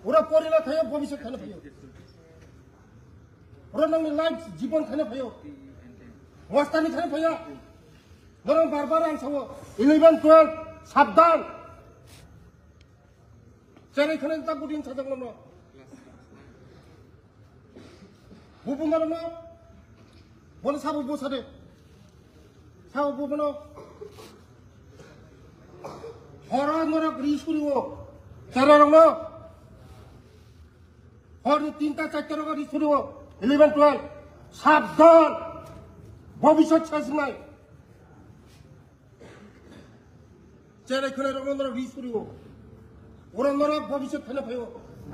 ওরা পরিণত হয়ে ভবিষ্যৎ খানে ভাইও ওরা নংনি লাইফ জীবন খানে ভাইও অবস্থানি খানে ভাইয়া ধরুন বারবার আনসাবো 11 12 সাবধান চেরাই খানে তা বুদিন সাজাগলো না বুবুঙ্গালো না বলে সাবু বসাদে সাবু বুবনো হরা নরক রিসুরিও চেরারংনো হরনি 3টা 4টা রক রিসুরিও 11 12 সাবধান ভবিষ্যৎ শেষ নাই চেরাই খানে রঙন্দর রিসুরিও ওরন্দর ভবিষ্যৎ খানে ভাইও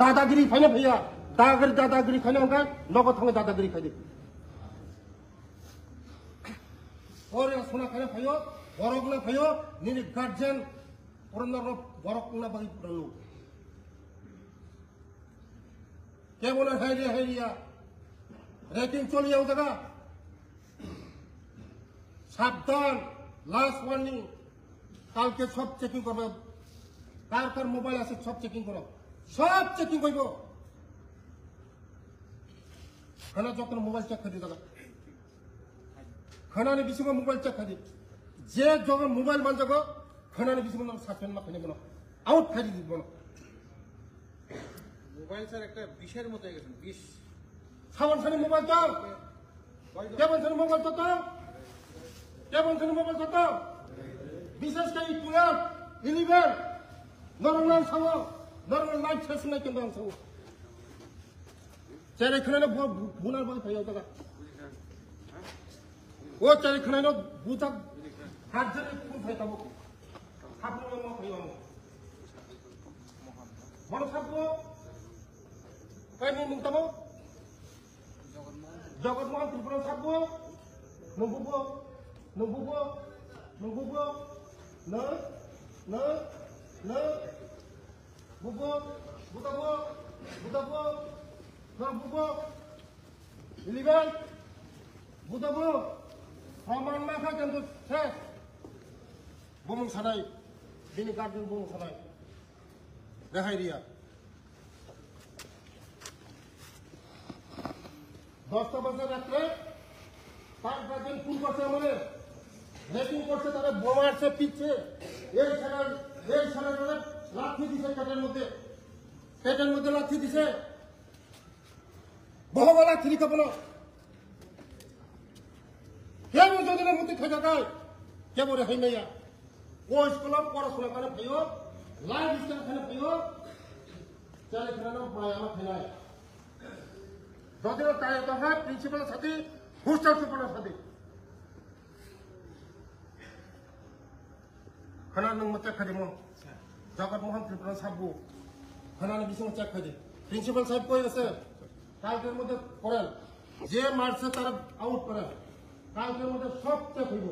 দাদাগিরি খানে ভাইয়া দাদাগিরি খানে অঙ্কায় নগদ থাঙ্গে দাদাগিরি খাই ওরে সোনা খানে ভাইও বরক না ভাইও নিনি গার্জেন ওরন্দর বরক না বাড়ি পড়লো কেমন হাইরিয়া রেটিং চলিয়ে দেখা সাবধান লাস্ট ওয়ার্নিং কালকে সব চেকিং করবে কার মোবাইল আছে সব চেকিং করো সব চেকিং করব খানা যখন মোবাইল চেক করে দাদা খানানি বিসিম মোবাইল চেক করে যে যখন মোবাইল মান যাবো খানানি বিসিম সাসপেন্ড না খাইনে বলো আউট খাই দিব বলো মোবাইল স্যার একটা বিষের মতো হয়ে গেছে বিষ সাবান সানি মোবাইল দাও কেমন সানি মোবাইল তো কেমন সানি মোবাইল তো বিশেষ করে 12 11 নরমাল সাবো নরমাল লাইফ শেষ নাই কেন সাবো চেরে খানে বুনার বল ভাইও দাদা ও চেরে খানে বুতা হাত ধরে ফুল খাইতাবো খাবো না ভাইও বড় খাবো কাইনি মুতাবো জগৎমোহন ত্রিপুরা খাবো নবুবো না বুবো বুতাবো না বুবো ইলিগাল বুতাবো প্রমাণ না থাকে কিন্তু শেষ বুমুং সানাই বিনি গার্ডেন বুমুং সানাই দেখাই দিয়া 10টা বাজে রাত্রে 5 বাজে ফোন করছে আমাদের রেটিং করছে তারা বোমারছে পিচ্ছে এই সারা লাঠি দিছে পেটের মধ্যে লাঠি দিছে বহু লাঠি খাবো না কেমন যোজনের মধ্যে খেয়ে যায় কেমন রে হইনাইয়া ও স্কুল পড়াশোনা করে ভাইও লাইফ স্টাইল খানে ভাইও চালে খেলানো প্রায় আমার খেলায় যদিও তাই কথা প্রিন্সিপালের সাথে হোস্টেল সুপারের সাথে খানা নং চেক খাইমো জগৎমোহন ত্রিপুরা সাবু খানানি বিসং চেক খাই প্রিন্সিপাল সাহেব কই আছে কালকের মধ্যে করেন যে মারছে তারা আউট করেন কালকের মধ্যে সব চেক হইব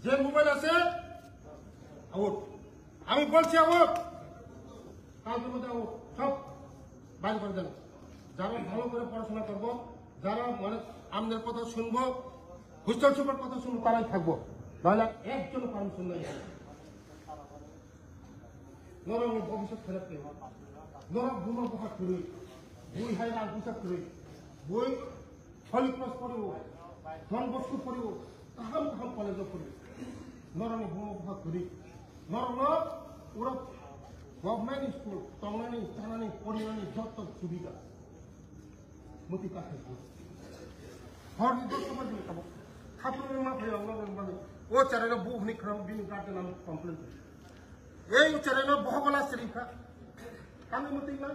যে মোবাইল আছে আউট আমি বলছি আউট কালকের মধ্যে আউট সব বাইর করে দেন যারা ভালো করে পড়াশোনা করবো যারা মানে আমাদের কথা শুনবো হোস্টেল সুপার কথা শুনবো তারাই থাকবো নাহলে একজন পারমিশন নাই নরম ভবিষ্যৎ ফেরত নেই নরম বুমা পোকা করি বই হাই রাগ পোশাক করি বই হলি ক্রস পড়িব ধন বস্তু পড়িব কাহাম কলেজ পড়িব নরম বুমা পোকা করি নরম ওরা গভর্নমেন্ট স্কুল টংনানি চানানি পরিমাণি যত সুবিধা মতি কাছে হর নির্দিষ্ট করে দিলে খাবো খাতুনের মা ভাই মানে ও চারেন বুহনি খারাপ বিনি কাটে নাম কমপ্লেন এই চারেন বহগলা শরীফা আমি মতি না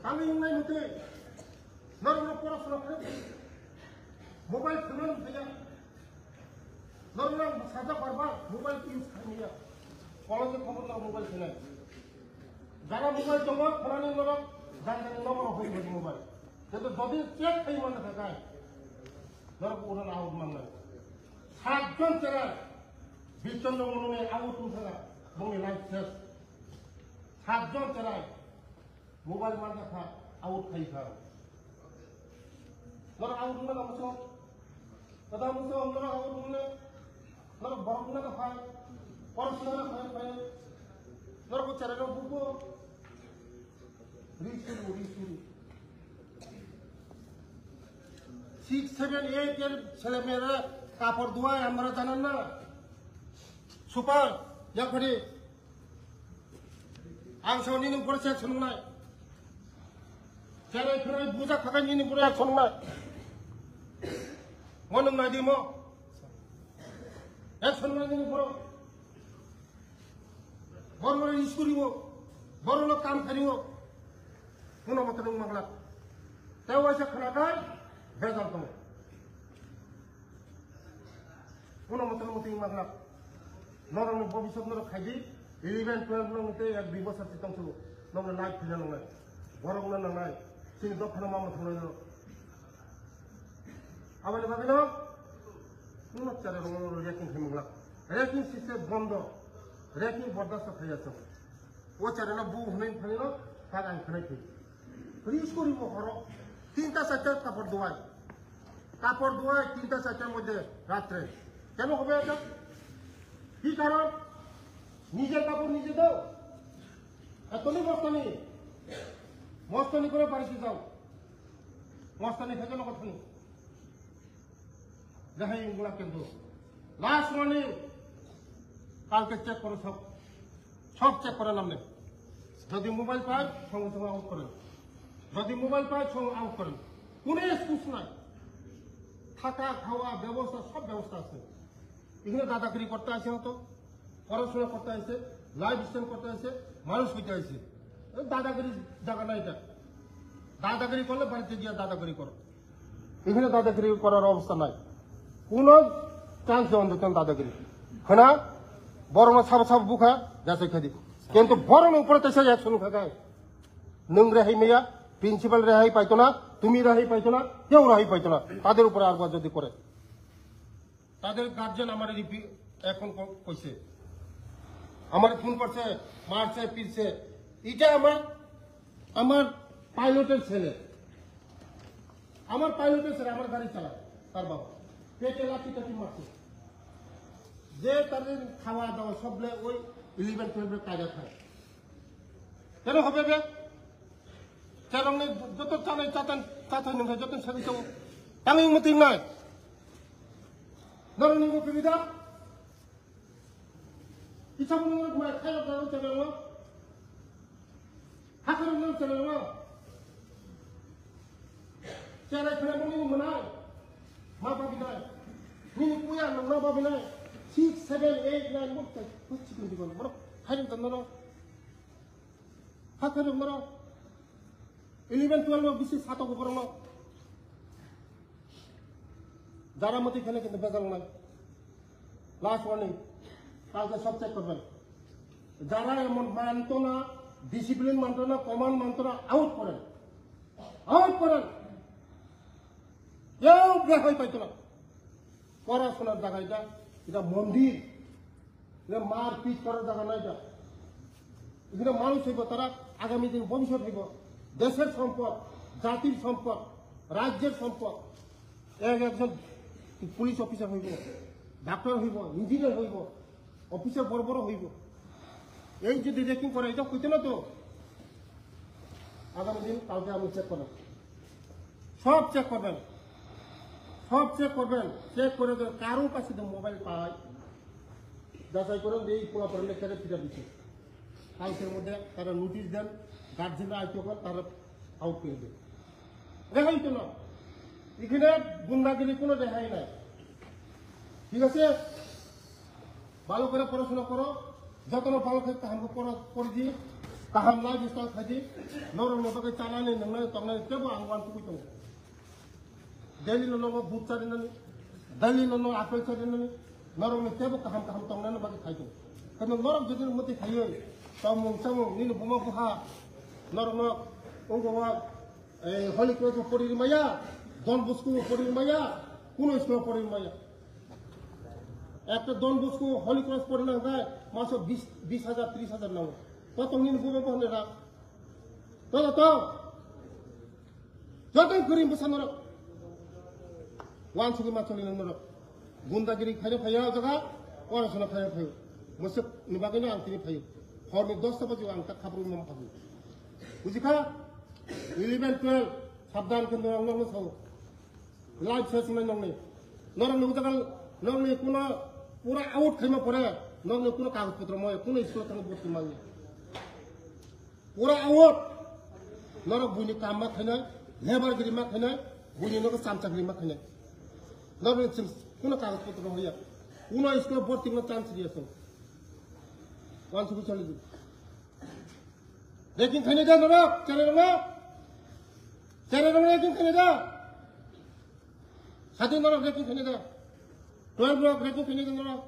আমি নাই মতি নরম পড়াশোনা করে মোবাইল ফোন ভাইয়া নরম সাজা করবা মোবাইল ইউজ খাইয়া কলেজে খবর না মোবাইল ফোনে যারা মোবাইল জমা ফোনানি নরম যারা নম্বর হয়ে মোবাইল কিন্তু যদি চেক খাই মনে থাকায় ধরো ওরা আউট মানলে 7 জন চেরা 20 জন মনে আউট উঠা বঙ্গে লাইফ শেষ 7 জন চেরায় মোবাইল মান দেখা আউট খাই খাও ধরো আউট না মুসো কথা মুসো ধরো আউট মনে ধরো বরফ না খায় পড়াশোনা না খায় ধরো চেরা বুবো চুরি 6, 7, 8 এর ছেলে মেয়েরা কাপড় ধোয়ায় আমরা জানেন না সুপার যখনই আংশ নিয়ে পড়েছে একশো নয় যারা এখানে বোঝা খাবে নিয়ে পড়ে একশো নয় মনে নয় দিম একশো নয় নিয়ে পড়ো বড় বড় ইস করিব বড় লোক কাম করিব কোনো মতো মাগলা তেও এসে খানা খায় ভেজাল তোমার কোনো মতো মাগলা নরম ভবিষ্যৎ নর খাইবি 11, 12 মধ্যে 1-2 বছর চিন্তা ছিল নরম লাইফ ফিরে নয় বড় গুলো নাই তিনি দক্ষিণ মামা থানায় আবার ভাবি না কোন চারে রেকিং খেমলা রেকিং সিস্টেম বন্ধ রেকিং বরদাস্ত খাই আছে ও চারে না বউ হনে খালি না তার আই খাই খাই রিস করিব হর 3টা 4টা কাপড় ধোয়াই 3টা 4টার মধ্যে রাত্রে কেন হবে এটা কি কারণ নিজের কাপড় নিজে দাও এতনি মস্তানি করে বাড়িতে যাও মস্তানি থেকে কথা নেই যাহাই এগুলা কিন্তু লাস্ট মানে কালকে চেক করো সব চেক করে নামলে যদি মোবাইল পায় সঙ্গে সঙ্গে আউট করেন যদি মোবাইল পায় সঙ্গে আউট করেন কোনো এক্সকিউজ নাই থাকা খাওয়া ব্যবস্থা সব ব্যবস্থা আছে এখানে দাদাগিরি করতে আসে হতো পড়াশোনা করতে আসে লাইফ স্টাইল করতে আসে মানুষ হইতে আসে দাদাগিরি জায়গা না এটা দাদাগিরি করলে বাড়িতে গিয়ে দাদাগিরি করো এখানে দাদাগিরি করার অবস্থা নাই কোন চান্স দেওয়া দিতেন দাদাগিরি হ্যাঁ না বড় মা সাব বুখা যাচ্ছে খেদি কিন্তু বড় উপরে তো সে একশো খায় নং রেহাই মেয়া প্রিন্সিপাল রেহাই পাইতো না তুমি রেহাই পাইতো না কেউ রেহাই পাইতো না তাদের উপরে আরবার যদি করে তাদের গার্জেন আমার এখন কইছে আমার ফোন করছে মারছে পিরছে এটা আমার পাইলটের ছেলে আমার গাড়ি চালায় তার বাবা পেটে লাঠি টাটি মারছে যে তাদের খাওয়া দাওয়া সবলে ওই 11, 12 কাজা খায় কেন হবে বে চারং যত চালাই চাতাই নয় যত সাথে চাও টাঙ্গি মতি নয় নরনিং সুবিধা ইচ্ছা মনে হয় খাই চালানো হাতের চালানো চালাই ফেলে মনে মনে মা পাবি নাই মিনি পুয়া না পাবি নাই 6, 7, 8, 9 মতো হচ্ছে কিন্তু বলো খাইলেন তো নর হাতের নর 11, 12 বেশি 7 উপর ন যারা মতো খেলে কিন্তু বেজাল নাই লাস্ট ওয়ার্নিং কালকে সব চেক করবেন যারা এমন মানত না ডিসিপ্লিন মানত না কমান্ড মানত না আউট করেন কেউ বেহাই পাইতো না পড়াশোনার জায়গা এটা মন্দির মার পিট করার জায়গা না এটা এখানে মানুষ হইব তারা আগামী দিন ভবিষ্যৎ হইব দেশের সম্পদ জাতির সম্পদ রাজ্যের সম্পদ একজন পুলিশ অফিসার হইব ডাক্তার হইব ইঞ্জিনিয়ার হইব অফিসার বড় বড় হইব এই যদি রেকিং করে এটা কইতে না তো আগামী দিন কালকে আমি চেক করবেন সব চেক করবেন চেক করে কারো কাছে মোবাইল পায় যাচাই করেন এই পোলা পড়লে কেটে ফিরে দিচ্ছে কালকের মধ্যে তারা নোটিশ দেন গার্জেনরা আইতে পারেন তারা আউট করে দেন রেহাই তো না এখানে গুন্ডাগিরি কোনো রেহাই নাই ঠিক আছে ভালো করে পড়াশোনা করো যত ভালো থাকে তাহার করে দিই তাহার নাই বিস্তার খাই নরম নতকে চালানি নয় তখন কেবো আহ্বান টুকু তো Dali no buat cari nani, dali no apel cari nani, norong ni tebo kaham tong nani bagi kayu. Karena norong jadi mati kayu, samung ni buma buha, norong onggawa Holy Cross pori maya, Don Bosco pori maya, kuno iskul pori maya. একটা Don Bosco Holy Cross pori nang kai, masuk 20,000, 30,000 nang. Potong ni buma buha ni rak. Tahu, jangan kirim pesan norong. वांसुकी माचली number गुंडागिरी खाने फाया जगह और सुना फाया फायो मुझसे निभागे ना अंतिम फायो और में 10 बजे अंक खबर में फायो बुझी खा 11, 12 sabdan কিন্তু নং সাও লাইভ সেশন নংনি নরং নগদাল নংনি কোন পুরা আউট খাইমা পরে নংনি কোন কাগজপত্র ময় কোন স্কুল থাং ভর্তি মানি পুরা আউট নরক বুনি কামা খাইনা লেবার গিরি মা খাইনা বুনি নগ চামচাগিরি মা খাইনা নরং কোন কাগজপত্র হইয়া কোন স্কুল ভর্তি কোন চান্স দিয়েছ ওয়ান সুবি চলে দি রেকিং খাইনে দা নরক চলে না चले रेकिंग खाने दा साथी नरक रेकिंग खाने दा 12 ब्लॉक रेकिंग खाने दा नरक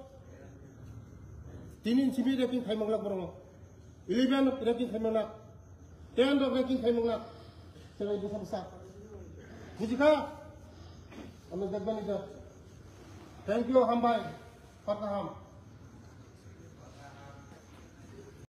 3 इंच भी रेकिंग खाई मंगला बरं 11 रेकिंग खाई मंगला 10 रेकिंग खाई मंगला चले बुसा बुसा बुझिका हमें जगबानी दा थैंक यू हम भाई परका हम